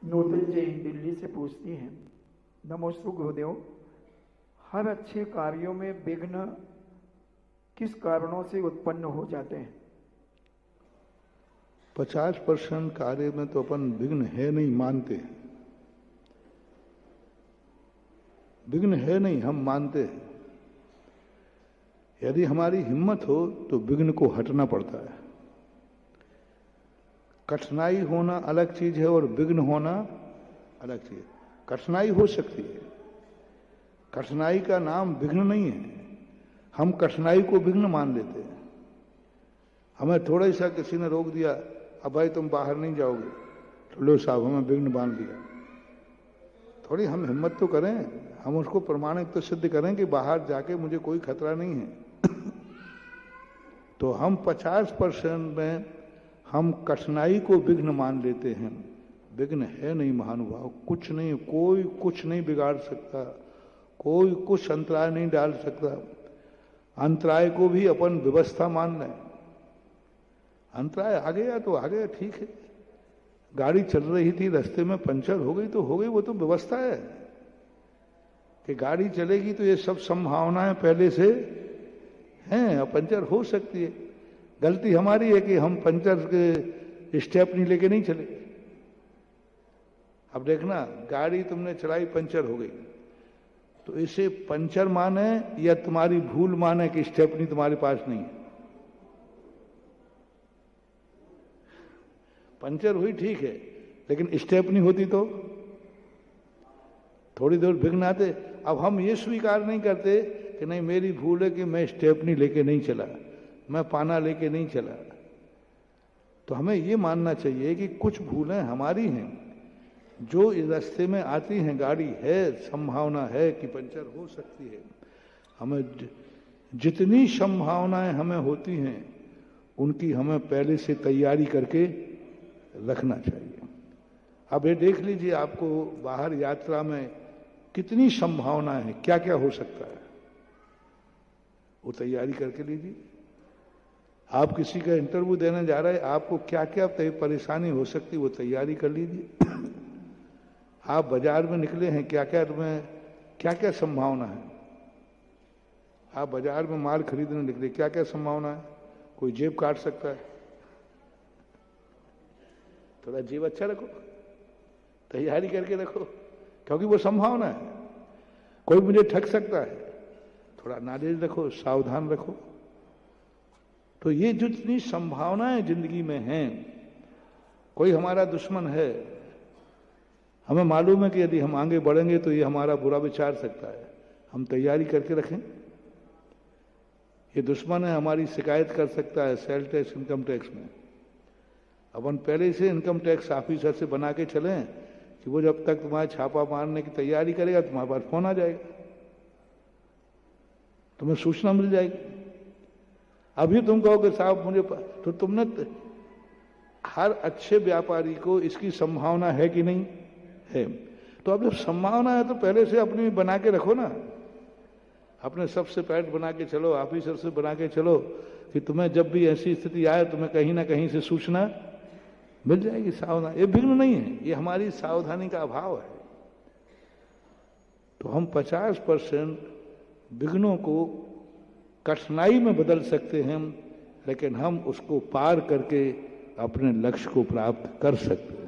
नूतन जी दिल्ली से पूछती हैं, नमोस्तु गुरुदेव, हर अच्छे कार्यों में विघ्न किस कारणों से उत्पन्न हो जाते हैं? 50% कार्य में तो अपन विघ्न है नहीं मानते हैं। विघ्न है नहीं हम मानते हैं। यदि हमारी हिम्मत हो तो विघ्न को हटना पड़ता है। कठिनाई होना अलग चीज है और विघ्न होना अलग चीज है। कठिनाई हो सकती है, कठिनाई का नाम विघ्न नहीं है। हम कठिनाई को विघ्न मान लेते हैं। हमें थोड़ा सा किसी ने रोक दिया, अब भाई तुम बाहर नहीं जाओगे, तो लो साहब हमें विघ्न बांध दिया। थोड़ी हम हिम्मत तो करें, हम उसको प्रमाणिक तो सिद्ध करें कि बाहर जाके मुझे कोई खतरा नहीं है। तो हम 50% में हम कठिनाई को विघ्न मान लेते हैं। विघ्न है नहीं महानुभाव, कुछ नहीं, कोई कुछ नहीं बिगाड़ सकता, कोई कुछ अंतराय नहीं डाल सकता। अंतराय को भी अपन व्यवस्था मान लें। अंतराय आ गया तो आ गया, ठीक है। गाड़ी चल रही थी, रास्ते में पंचर हो गई तो हो गई, वो तो व्यवस्था है कि गाड़ी चलेगी तो ये सब संभावनाएं पहले से हैं और पंचर हो सकती है। गलती हमारी है कि हम पंचर के स्टेप नहीं लेके नहीं चले। अब देखना, गाड़ी तुमने चलाई, पंचर हो गई, तो इसे पंचर माने या तुम्हारी भूल माने कि स्टेपनी तुम्हारे पास नहीं है? पंचर हुई ठीक है, लेकिन स्टेपनी होती तो थोड़ी देर विघ्न आते। अब हम ये स्वीकार नहीं करते कि नहीं मेरी भूल है कि मैं स्टेपनी लेके नहीं चला, मैं पाना लेके नहीं चला। तो हमें ये मानना चाहिए कि कुछ भूलें हमारी हैं, जो इस रास्ते में आती हैं, गाड़ी है, संभावना है कि पंचर हो सकती है। हमें जितनी संभावनाएं हमें होती हैं उनकी हमें पहले से तैयारी करके रखना चाहिए। अब ये देख लीजिए, आपको बाहर यात्रा में कितनी संभावनाएं हैं, क्या क्या हो सकता है, वो तैयारी करके लीजिए। आप किसी का इंटरव्यू देने जा रहे हैं, आपको क्या क्या परेशानी हो सकती है, वो तैयारी कर लीजिए। आप बाजार में निकले हैं, क्या क्या तुम्हें क्या क्या संभावना है। आप बाजार में माल खरीदने निकले, क्या क्या संभावना है। कोई जेब काट सकता है, थोड़ा जेब अच्छा रखो, तैयारी करके रखो, क्योंकि वो संभावना है। कोई मुझे ठग सकता है, थोड़ा नॉलेज रखो, सावधान रखो। तो ये जितनी संभावनाएं जिंदगी में हैं, कोई हमारा दुश्मन है, हमें मालूम है कि यदि हम आगे बढ़ेंगे तो ये हमारा बुरा विचार सकता है, हम तैयारी करके रखें। ये दुश्मन है, हमारी शिकायत कर सकता है सेल टैक्स, इनकम टैक्स में। अपन पहले से इनकम टैक्स ऑफिसर से बना के चलें कि वो जब तक तुम्हारे छापा मारने की तैयारी करेगा, तुम्हारे पास फोन आ जाएगा, तुम्हें सूचना मिल जाएगी। अभी तुम कहोगे साहब मुझे, तो तुमने हर अच्छे व्यापारी को इसकी संभावना है कि नहीं है। तो अब जब संभावना है तो पहले से अपनी बना के रखो ना, अपने सबसे पैड बना के चलो, ऑफिसर से बना के चलो कि तुम्हें जब भी ऐसी स्थिति आए तुम्हें कहीं ना कहीं से सूचना मिल जाएगी। सावधान, ये विघ्न नहीं है, ये हमारी सावधानी का अभाव है। तो हम 50% विघ्नों को कठिनाई में बदल सकते हैं, लेकिन हम उसको पार करके अपने लक्ष्य को प्राप्त कर सकते हैं।